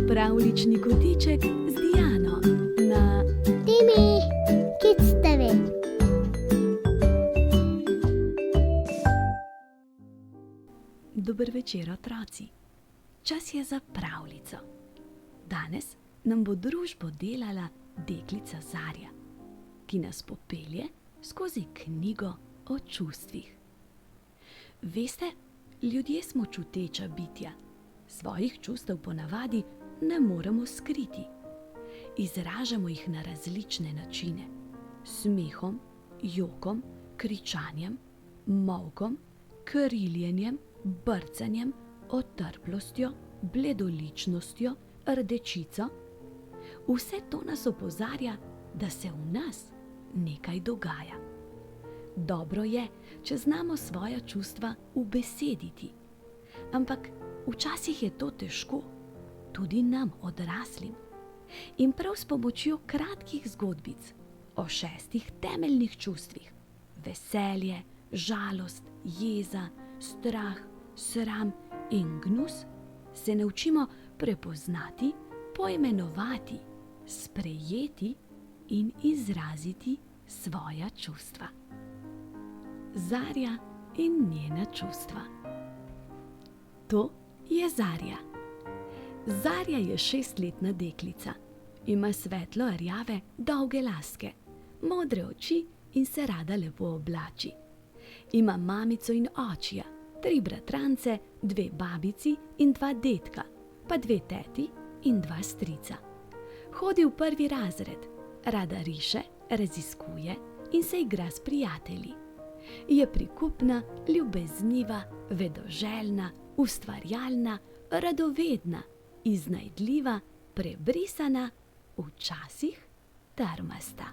Pravljični kotiček z Diano na Timi, Kids TV. Dober večer, otroci. Čas je za pravljico. Danes nam bo družbo delala deklica Zarja, ki nas popelje skozi knjigo o čustvih. Veste, ljudje smo čuteča bitja. Svojih čustev ponavadi ne moremo skriti. Izražamo jih na različne načine. S smehom, jokom, kričanjem, molkom, kriljenjem, brcanjem, otrplostjo, bledoličnostjo, rdečico. Vse to nas opozarja, da se v nas nekaj dogaja. Dobro je, če znamo svoja čustva ubesediti. Ampak včasih je to težko, tudi nam, odraslim. In prav s pomočjo kratkih zgodbic o 6 temeljnih čustvih – veselje, žalost, jeza, strah, sram in gnus – se naučimo prepoznati, poimenovati, sprejeti in izraziti svoja čustva. Zarja in njena čustva. To je Zarja. Zarja je 6-letna deklica. Ima svetlo rjave, dolge laske, modre oči in se rada lepo oblači. Ima mamico in očija, 3 bratrance, 2 babici in 2 dedka, pa 2 teti in 2 strica. Hodi v 1. razred, rada riše, raziskuje in se igra s prijatelji. Je prikupna, ljubezniva, vedoželjna, ustvarjalna, radovedna, iznajdljiva, prebrisana, včasih trmasta.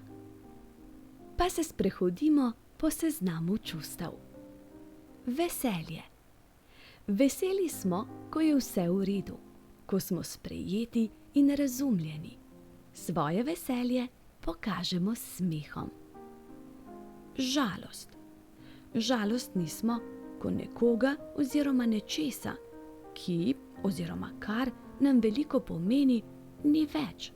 Pa se sprehodimo po seznamu čustev. Veselje. Veseli smo, ko je vse v redu, ko smo sprejeti in razumljeni. Svoje veselje pokažemo s smehom. Žalost. Žalostni smo, ko nekoga oziroma nečesa, ki oziroma kar nam veliko pomeni, ni več,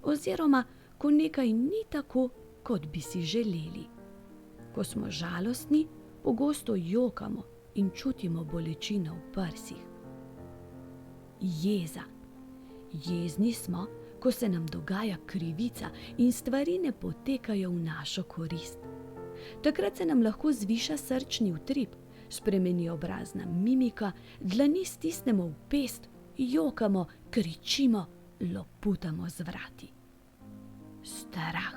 oziroma ko nekaj ni tako, kot bi si želeli. Ko smo žalostni, pogosto jokamo in čutimo bolečino v prsih. Jeza. Jezni smo, ko se nam dogaja krivica in stvari ne potekajo v našo korist. Takrat se nam lahko zviša srčni utrip, spremeni obrazna mimika, dlani stisnemo v pest, jokamo, kričimo, loputamo z vrati. Strah.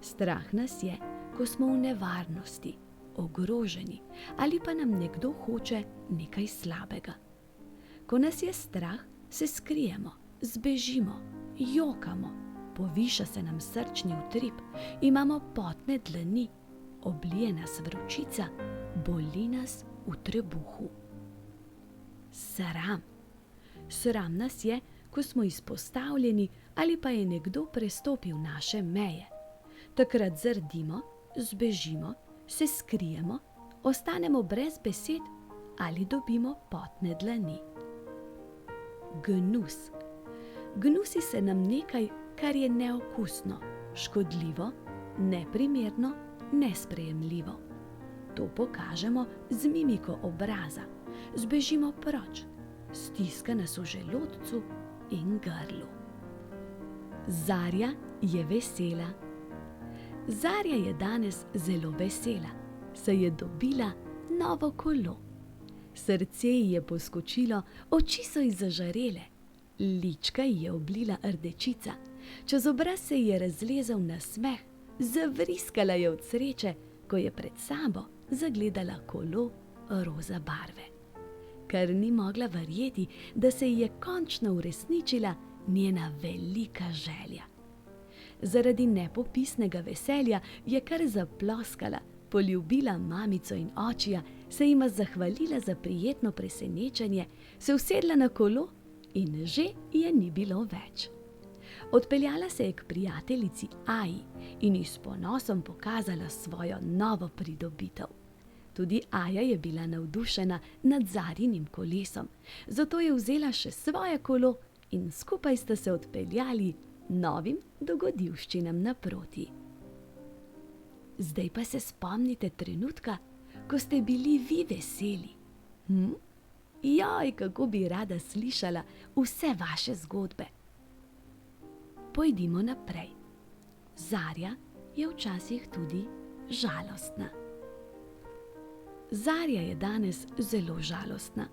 Strah nas je, ko smo v nevarnosti, ogroženi ali pa nam nekdo hoče nekaj slabega. Ko nas je strah, se skrijemo, zbežimo, jokamo, poviša se nam srčni utrip, imamo potne dlani, oblije nas vročica, boli nas v trebuhu. Sram. Sram nas je, ko smo izpostavljeni ali pa je nekdo prestopil naše meje. Takrat zardimo, zbežimo, se skrijemo, ostanemo brez besed ali dobimo potne dlani. Gnus. Gnusi se nam nekaj, kar je neokusno, škodljivo, neprimerno, nesprejemljivo. To pokažemo z mimiko obraza, zbežimo proč, stiska nas v želodcu in grlu. Zarja je vesela. Zarja je danes zelo vesela, saj je dobila novo kolo. Srce ji je poskočilo, oči so ji zažarele, lička ji je oblila rdečica, čez obraz se ji je razlezel nasmeh, zavriskala je od sreče, ko je pred sabo zagledala kolo roza barve. Ker ni mogla verjeti, da se ji je končno uresničila njena velika želja. Zaradi nepopisnega veselja je kar zaploskala, poljubila mamico in očija, se jima zahvalila za prijetno presenečenje, se usedla na kolo in že je ni bilo več. Odpeljala se je k prijateljici Aji in ji s ponosom pokazala svojo novo pridobitev. Tudi Aja je bila navdušena nad Zarjinim kolesom, zato je vzela še svoje kolo in skupaj sta se odpeljali novim dogodivščinam naproti. Zdaj pa se spomnite trenutka, ko ste bili vi veseli. Joj, kako bi rada slišala vse vaše zgodbe. Pojdimo naprej. Zarja je včasih tudi žalostna. Zarja je danes zelo žalostna.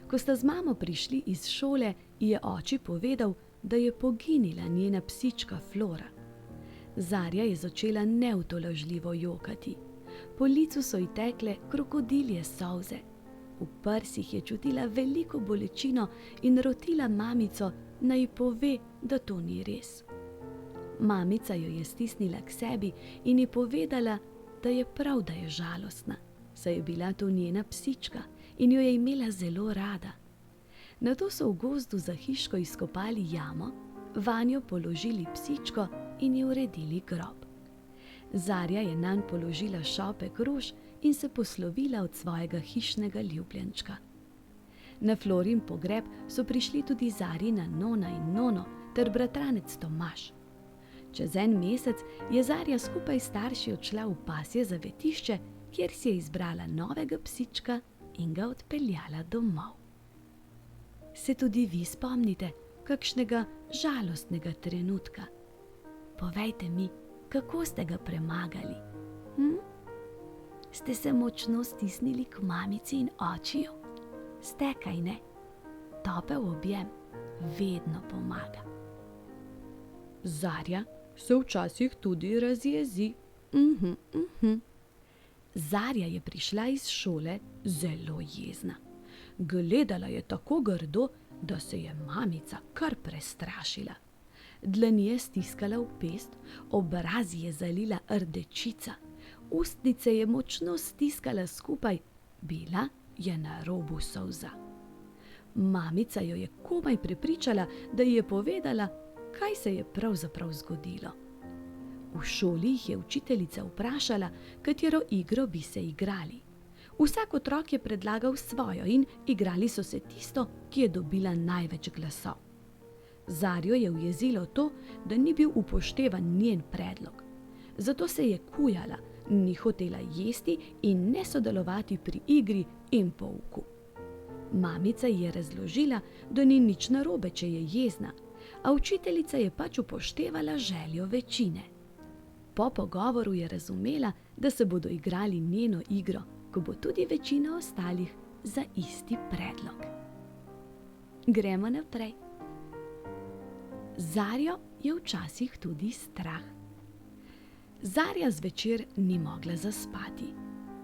Ko sta z mamo prišli iz šole, je oči povedal, da je poginila njena psička Flora. Zarja je začela neutolažljivo jokati. Po licu so ji tekle krokodilje solze. V prsih je čutila veliko bolečino in rotila mamico, naj ji pove, da to ni res. Mamica jo je stisnila k sebi in ji povedala, da je prav, da je žalostna, saj je bila to njena psička in jo je imela zelo rada. Nato so v gozdu za hiško izkopali jamo, vanjo položili psičko in ji uredili grob. Zarja je nanj položila šopek rož in se poslovila od svojega hišnega ljubljenčka. Na Florin pogreb so prišli tudi Zarjina nona in nono ter bratranec Tomaž. Čez en mesec je Zarja skupaj s starši odšla v pasje zavetišče, kjer si je izbrala novega psička in ga odpeljala domov. Se tudi vi spomnite kakšnega žalostnega trenutka? Povejte mi, kako ste ga premagali? Ste se močno stisnili k mamici in očiju? Ste, kaj ne? Topel objem vedno pomaga. Zarja se včasih tudi razjezi. Zarja je prišla iz šole zelo jezna. Gledala je tako grdo, da se je mamica kar prestrašila. Dlani je stiskala v pest, obraz je zalila rdečica, ustnice je močno stiskala skupaj, bila je na robu solza. Mamica jo je komaj prepričala, da ji je povedala, kaj se je pravzaprav zgodilo. V šoli jih je učiteljica vprašala, katero igro bi se igrali. Vsak otrok je predlagal svojo in igrali so se tisto, ki je dobila največ glasov. Zarjo je ujezilo to, da ni bil upoštevan njen predlog. Zato se je kujala, ni hotela jesti in ne sodelovati pri igri in pouku. Mamica ji je razložila, da ni nič narobe, če je jezna, a učiteljica je pač upoštevala željo večine. Po pogovoru je razumela, da se bodo igrali njeno igro, ko bo tudi večina ostalih za isti predlog. Gremo naprej. Zarjo je včasih tudi strah. Zarja zvečer ni mogla zaspati.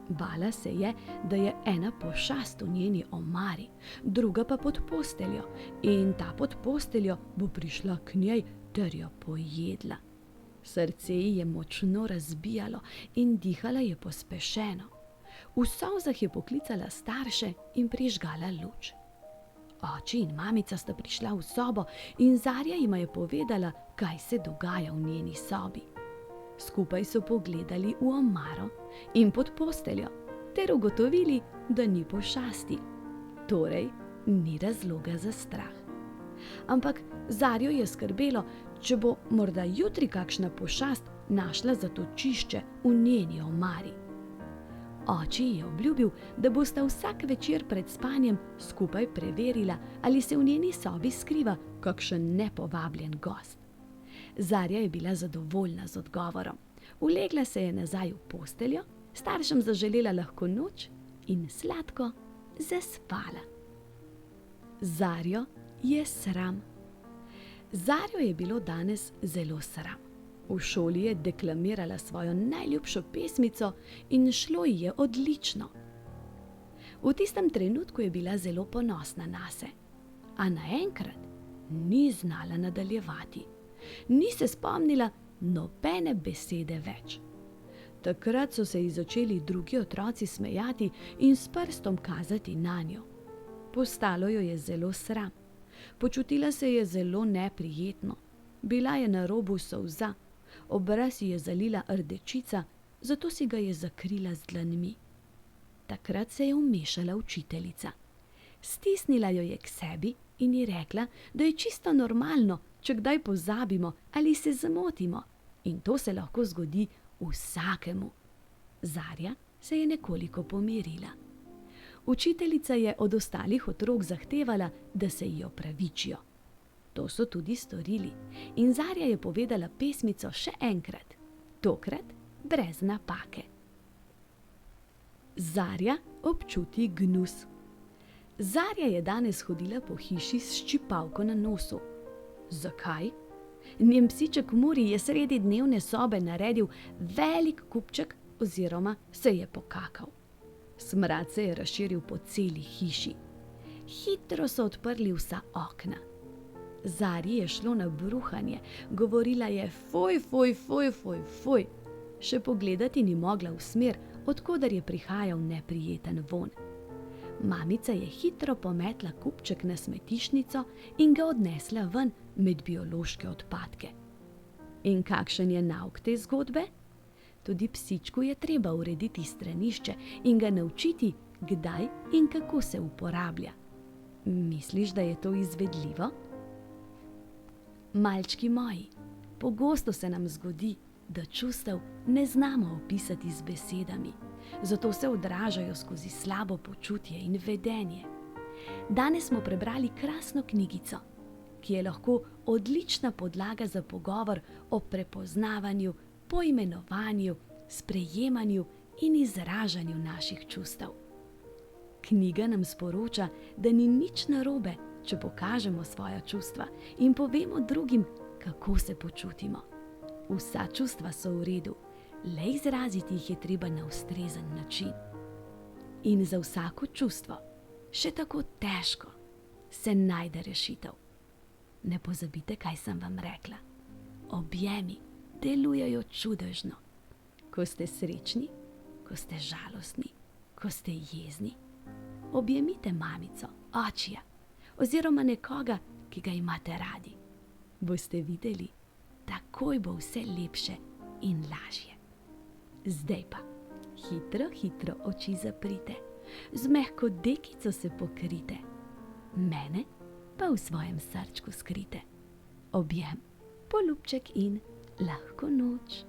Bala se je, da je ena pošast v njeni omari, druga pa pod posteljo in ta pod posteljo bo prišla k njej ter jo pojedla. Srce ji je močno razbijalo in dihala je pospešeno. V solzah je poklicala starše in prižgala luč. Oči in mamica sta prišla v sobo in Zarja jima je povedala, kaj se dogaja v njeni sobi. Skupaj so pogledali v omaro in pod posteljo ter ugotovili, da ni pošasti. Torej, ni razloga za strah. Ampak Zarjo je skrbelo, če bo morda jutri kakšna pošast našla zatočišče v njeni omari. Oči je obljubil, da bosta vsak večer pred spanjem skupaj preverila, ali se v njeni sobi skriva kakšen nepovabljen gost. Zarja je bila zadovoljna z odgovorom. Ulegla se je nazaj v posteljo, staršem zaželela lahko noč in sladko zaspala. Zarjo je sram. Zarjo je bilo danes zelo sram. V šoli je deklamirala svojo najljubšo pesmico in šlo ji je odlično. V tistem trenutku je bila zelo ponosna nase, a naenkrat ni znala nadaljevati. Ni se spomnila nobene besede več. Takrat so se ji začeli drugi otroci smejati in s prstom kazati nanjo. Postalo jo je zelo sram. Počutila se je zelo neprijetno. Bila je na robu solza. Obraz ji je zalila rdečica, zato si ga je zakrila z dlanmi. Takrat se je vmešala učiteljica. Stisnila jo je k sebi in ji rekla, da je čisto normalno, če kdaj pozabimo ali se zamotimo, in to se lahko zgodi vsakemu. Zarja se je nekoliko pomirila. Učiteljica je od ostalih otrok zahtevala, da se ji opravičijo. To so tudi storili in Zarja je povedala pesmico še enkrat, tokrat brez napake. Zarja občuti gnus. Zarja je danes hodila po hiši s ščipalko na nosu. Zakaj? Njen psiček Muri je sredi dnevne sobe naredil velik kupček oziroma se je pokakal. Smrad se je razširil po celi hiši. Hitro so odprli vsa okna. Zarji je šlo na bruhanje, govorila je foj, foj, foj, foj, foj. Še pogledati ni mogla v smer, od koder je prihajal neprijeten vonj. Mamica je hitro pometla kupček na smetišnico in ga odnesla ven med biološke odpadke. In kakšen je nauk te zgodbe? Tudi psičku je treba urediti stranišče in ga naučiti, kdaj in kako se uporablja. Misliš, da je to izvedljivo? Malčki moji, pogosto se nam zgodi, da čustev ne znamo opisati z besedami, zato se odražajo skozi slabo počutje in vedenje. Danes smo prebrali krasno knjigico, ki je lahko odlična podlaga za pogovor o prepoznavanju, poimenovanju, sprejemanju in izražanju naših čustev. Knjiga nam sporoča, da ni nič narobe, če pokažemo svoja čustva in povemo drugim, kako se počutimo. Vsa čustva so v redu, le izraziti jih je treba na ustrezen način. In za vsako čustvo, še tako težko, se najde rešitev. Ne pozabite, kaj sem vam rekla. Objemi delujejo čudežno. Ko ste srečni, ko ste žalostni, ko ste jezni, objemite mamico, očija oziroma nekoga, ki ga imate radi. Boste videli, takoj bo vse lepše in lažje. Zdaj pa, hitro, hitro oči zaprite, z mehko dekico se pokrite, mene pa v svojem srčku skrite. Objem, poljubček in lahko noč.